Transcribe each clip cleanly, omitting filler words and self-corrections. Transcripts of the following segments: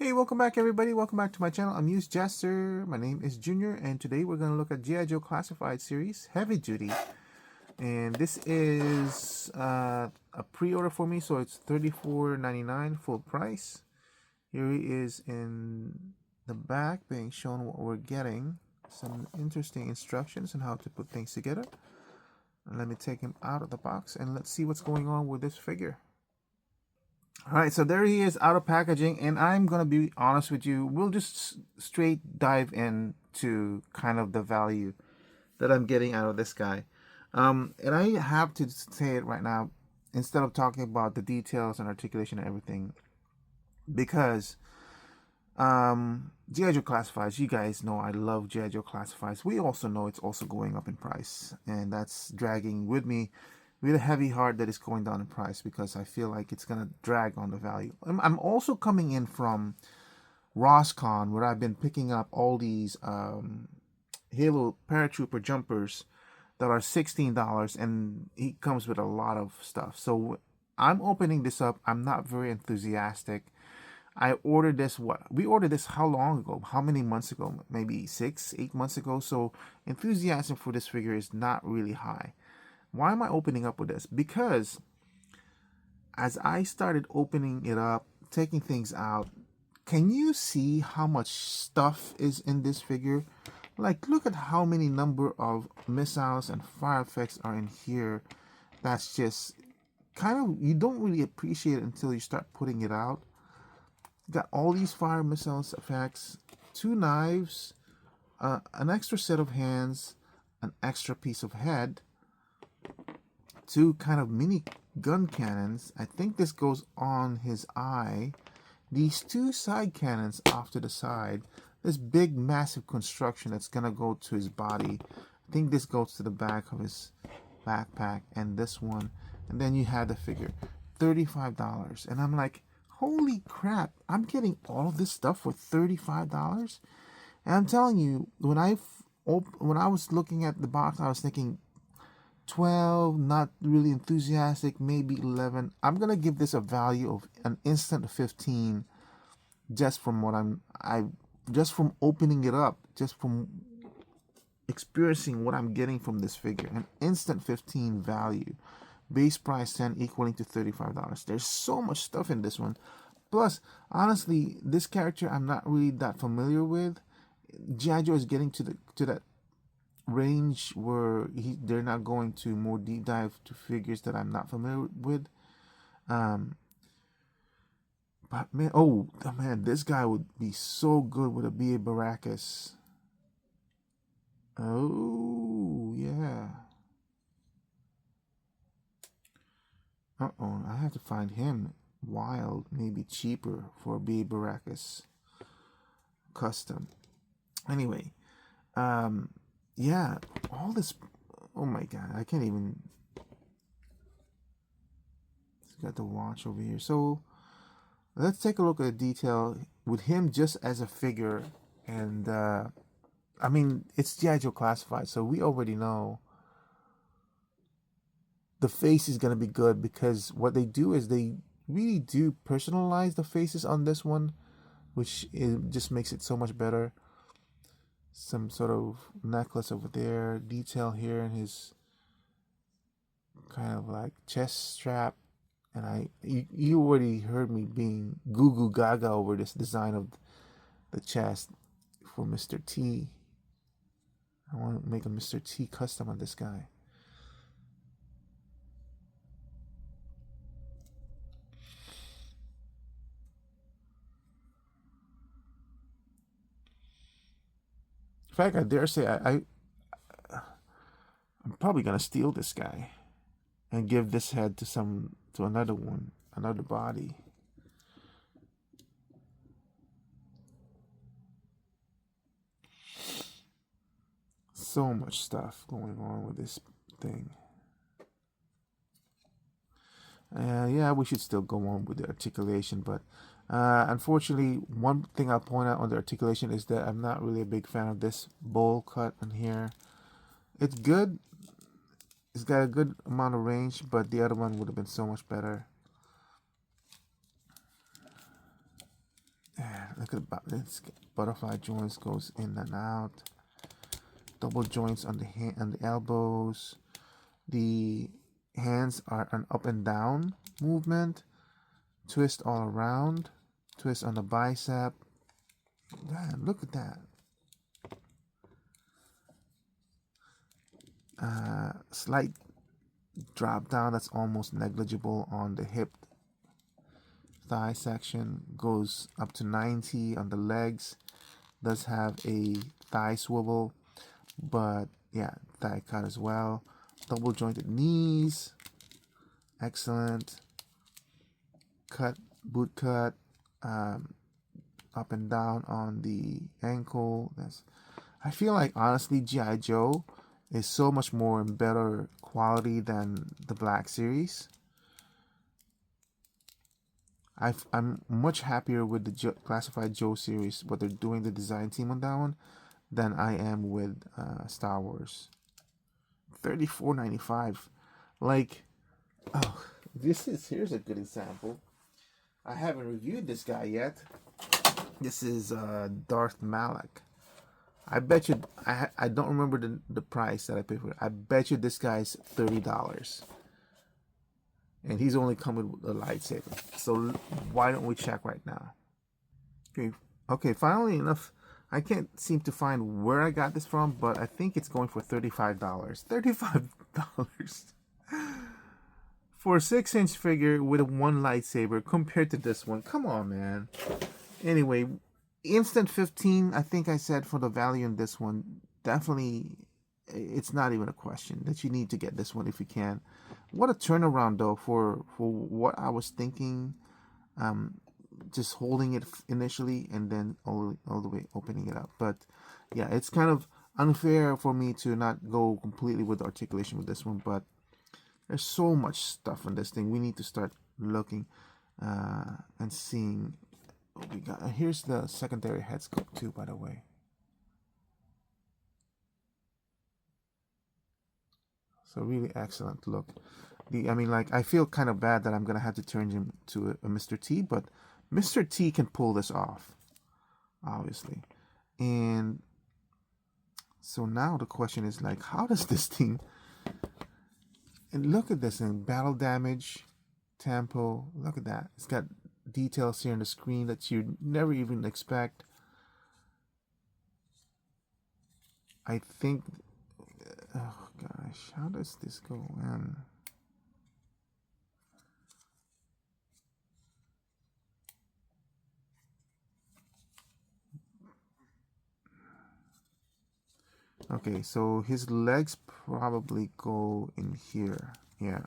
Hey, welcome back everybody. Welcome back to my channel, Amused Jester. My name is Junior, and today we're going to look at G.I. Joe Classified Series, Heavy Duty. And this is a pre-order for me, so it's $34.99 full price. Here he is in the back being shown what we're getting. Some interesting instructions on how to put things together. And let me take him out of the box and let's see what's going on with this figure. Alright, so there he is out of packaging, and I'm going to be honest with you, we'll just straight dive into kind of the value that I'm getting out of this guy. And I have to say it right now, instead of talking about the details and articulation and everything, because G.I. Joe Classifieds, you guys know I love G.I. Joe Classifieds. We also know it's also going up in price, and that's dragging with me with a heavy heart that is going down in price because I feel like it's going to drag on the value. I'm also coming in from Roscon, where I've been picking up all these Halo Paratrooper jumpers that are $16, and he comes with a lot of stuff. So I'm opening this up. I'm not very enthusiastic. I ordered this, we ordered this how long ago? How many months ago? Maybe 6-8 months ago. So enthusiasm for this figure is not really high. Why am I opening up with this? Because as I started opening it up, taking things out, can you see how much stuff is in this figure? Like, look at how many number of missiles and fire effects are in here. That's just kind of, you don't really appreciate it until you start putting it out. Got all these fire missiles effects, 2 knives, an extra set of hands, an extra piece of head, 2 kind of mini gun cannons. I think this goes on his eye. These 2 side cannons off to the side. This big massive construction that's gonna go to his body. I think this goes to the back of his backpack, and this one. And then you have the figure, $35. And I'm like, holy crap, I'm getting all of this stuff for $35? And I'm telling you, when I was looking at the box, I was thinking 12, not really enthusiastic, maybe 11. I'm gonna give this a value of an instant 15, just from what just from opening it up, just from experiencing what I'm getting from this figure. An instant 15 value, base price 10, equaling to $35. There's so much stuff in this one. Plus, honestly, this character I'm not really that familiar with. G.I. Joe is getting to that range where they're not going to more deep dive to figures that I'm not familiar with. But man, oh man, this guy would be so good with a B.A. Baracus. Oh yeah. Uh-oh, I have to find him wild, maybe cheaper for a B.A. Baracus custom. Anyway, yeah, all this, oh my god, I can't even, it's got the watch over here. So let's take a look at the detail with him just as a figure. And I mean, it's G.I. Joe Classified, so we already know the face is going to be good, because what they do is they really do personalize the faces on this one, which just makes it so much better. Some sort of necklace over there, detail here in his kind of like chest strap, and you already heard me being goo goo gaga over this design of the chest for Mr. T. I want to make a Mr. T custom on this guy. In fact, I dare say I'm probably gonna steal this guy and give this head to another one, another body. So much stuff going on with this thing. Yeah, we should still go on with the articulation, but unfortunately, one thing I'll point out on the articulation is that I'm not really a big fan of this bowl cut in here. It's good. It's got a good amount of range, but the other one would have been so much better. look at this. Butterfly joints goes in and out. Double joints on the hand and the elbows. The hands are an up and down movement. Twist all around. Twist on the bicep. Man, look at that. Slight drop down that's almost negligible on the hip thigh section. Goes up to 90 on the legs. Does have a thigh swivel, but yeah, thigh cut as well. Double jointed knees. Excellent. Cut, boot cut. Up and down on the ankle. I feel like honestly G.I. Joe is so much more and better quality than the Black Series. I'm much happier with the Classified Joe series, what they're doing, the design team on that one, than I am with Star Wars. $34.95. Like, oh, here's a good example. I haven't reviewed this guy yet. This is Darth Malak. I bet you, I don't remember the price that I paid for it. I bet you this guy's $30. And he's only coming with a lightsaber. So why don't we check right now? Okay, finally enough. I can't seem to find where I got this from, but I think it's going for $35. $35 for a 6-inch figure with a one lightsaber compared to this one. Come on, man. Anyway, instant 15, I think I said for the value in this one. Definitely, it's not even a question that you need to get this one if you can. What a turnaround though for what I was thinking. Just holding it initially and then all the way opening it up. But yeah, it's kind of unfair for me to not go completely with the articulation with this one, but there's so much stuff on this thing. We need to start looking and seeing what we got. And here's the secondary head sculpt too, by the way. So really excellent look. I feel kind of bad that I'm gonna have to turn him to a Mr. T, but Mr. T can pull this off, obviously. And so now the question is like, how does this thing? And look at this thing: battle damage, tempo. Look at that. It's got details here on the screen that you never even expect. I think. Oh gosh, how does this go? Okay, so his legs probably go in here. Yeah.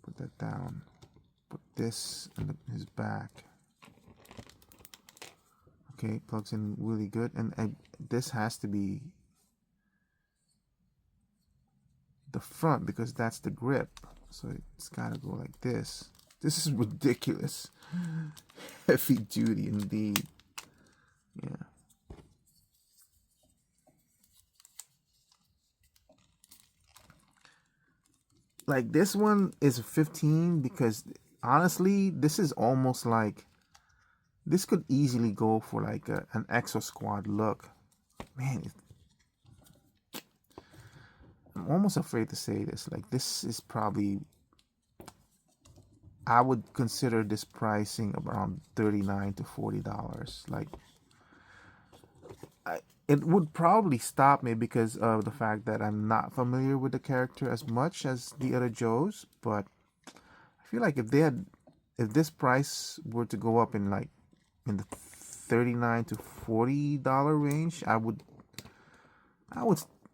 Put that down. Put this in his back. Okay, plugs in really good. And this has to be the front because that's the grip. So it's got to go like this. This is ridiculous. Heavy duty indeed. Yeah. Like this one is 15 because honestly, this is almost like this could easily go for like an Exo Squad look. Man, I'm almost afraid to say this. Like this is probably, I would consider this pricing around $39 to $40. Like, it would probably stop me because of the fact that I'm not familiar with the character as much as the other Joes. But I feel like if this price were to go up in like in the $39 to $40 range,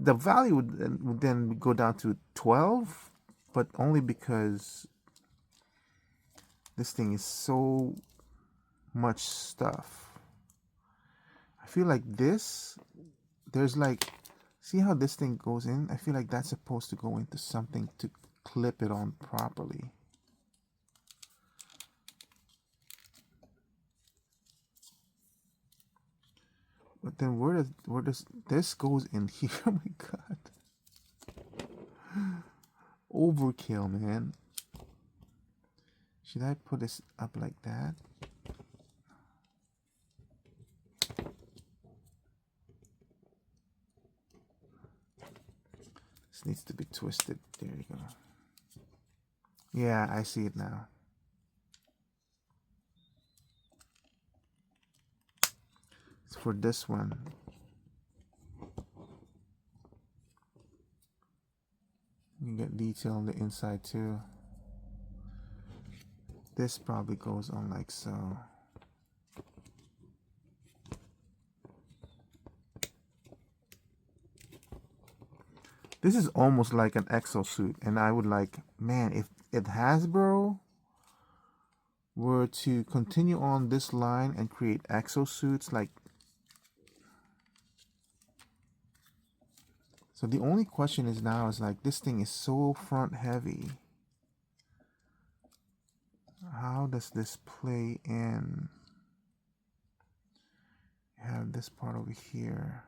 the value would then go down to 12, but only because this thing is so much stuff. I feel like there's like, see how this thing goes in? I feel like that's supposed to go into something to clip it on properly. But then where does this goes in here? Oh my god. Overkill, man. Should I put this up like that? This needs to be twisted. There you go. Yeah, I see it now. It's for this one. You get detail on the inside too. This probably goes on like so. This is almost like an exosuit, and I would like, man, if Hasbro were to continue on this line and create exosuits, like, so the only question is now is like, this thing is so front heavy. How does this play in? You have this part over here.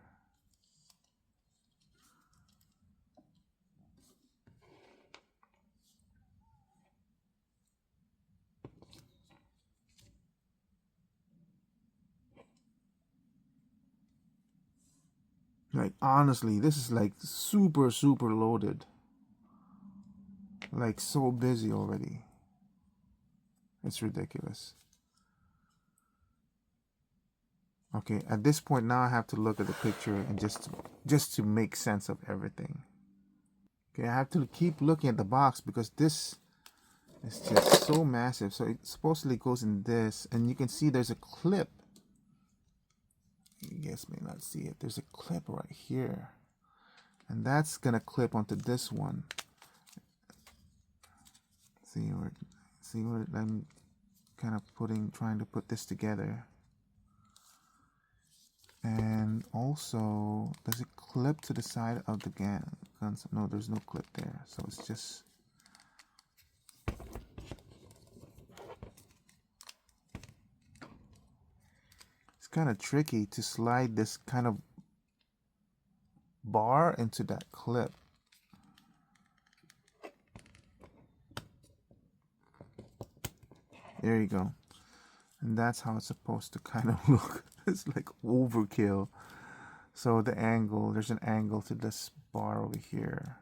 Like, honestly, this is like super, super loaded. Like, so busy already. It's ridiculous. Okay, at this point now I have to look at the picture and just to make sense of everything. Okay, I have to keep looking at the box because this is just so massive. So it supposedly goes in this, and you can see there's a clip. You guys may not see it. There's a clip right here, and that's gonna clip onto this one. See what I'm kind of trying to put this together. And also, does it clip to the side of the gun? No, there's no clip there, so it's just. It's kind of tricky to slide this kind of bar into that clip. There you go. And that's how it's supposed to kind of look. It's like overkill. So the angle, there's an angle to this bar over here.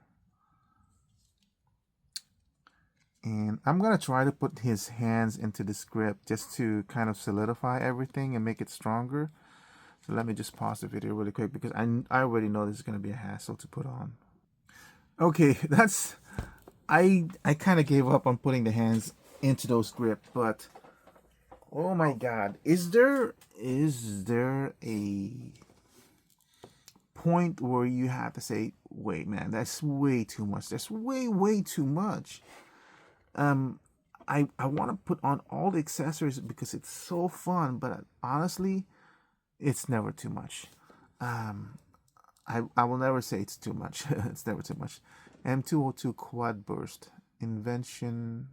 And I'm going to try to put his hands into the script just to kind of solidify everything and make it stronger. So let me just pause the video really quick because I already know this is going to be a hassle to put on. Okay, I kind of gave up on putting the hands into those grips, but oh my god, is there a point where you have to say, wait man, that's way too much, that's way too much. I want to put on all the accessories because it's so fun, but honestly it's never too much. I will never say it's too much. It's never too much. M202 quad burst invention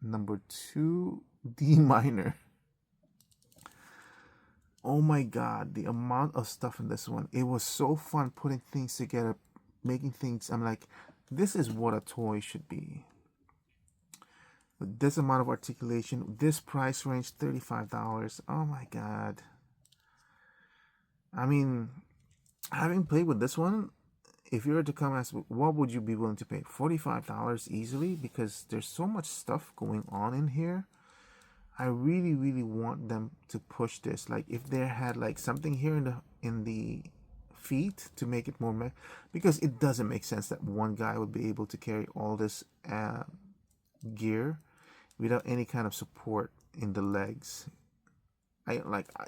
number 2 D minor. Oh my god, the amount of stuff in this one. It was so fun putting things together, making things. I'm like, this is what a toy should be. With this amount of articulation, this price range, $35. Oh my god. I mean, having played with this one, if you were to come ask, what would you be willing to pay? $45 easily, because there's so much stuff going on in here. I really want them to push this. Like if they had like something here in the feet to make it more, because it doesn't make sense that one guy would be able to carry all this gear without any kind of support in the legs.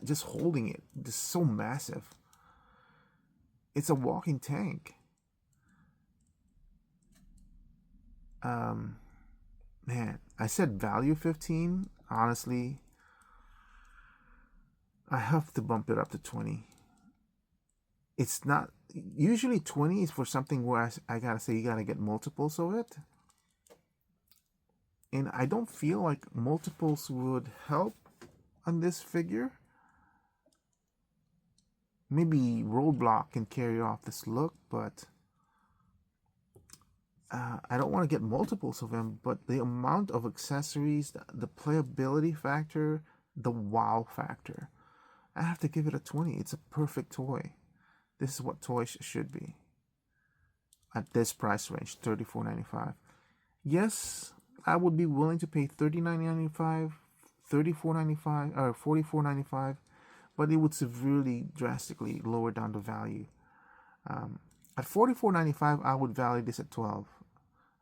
Just holding it. This is so massive. It's a walking tank. Man, I said value 15. Honestly, I have to bump it up to 20. It's not usually 20 is for something where I gotta say you gotta get multiples of it, and I don't feel like multiples would help on this figure. Maybe Roadblock can carry off this look, but I don't want to get multiples of him, but the amount of accessories, the playability factor, the wow factor, I have to give it a 20. It's a perfect toy. This is what toys should be at this price range, $34.95. Yes, I would be willing to pay $39.95, $34.95, or $44.95, but it would severely, drastically lower down the value. At $44.95, I would value this at 12.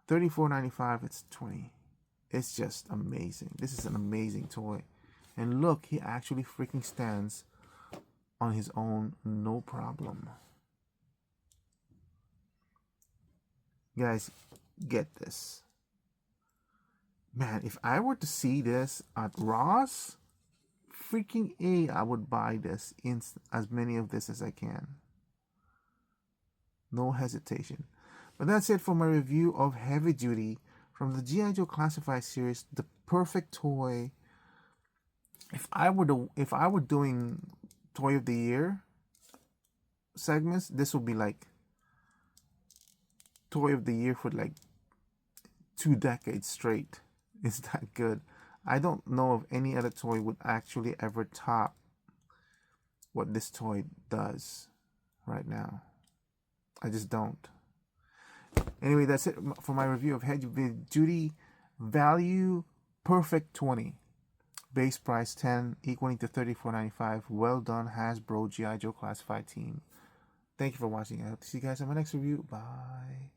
$34.95, it's 20. It's just amazing. This is an amazing toy. And look, he actually freaking stands on his own, no problem. Guys, get this. Man, if I were to see this at Ross, freaking A, I would buy this in as many of this as I can. No hesitation. But that's it for my review of Heavy Duty from the G.I. Joe Classified series, the perfect toy. If I were doing Toy of the Year segments, this would be like Toy of the Year for like 2 decades straight. It's that good. I don't know if any other toy would actually ever top what this toy does right now. I just don't. Anyway, that's it for my review of Heavy Duty. Value perfect 20. Base price 10, equaling to $34.95. Well done, Hasbro G.I. Joe Classified team. Thank you for watching. I hope to see you guys in my next review. Bye.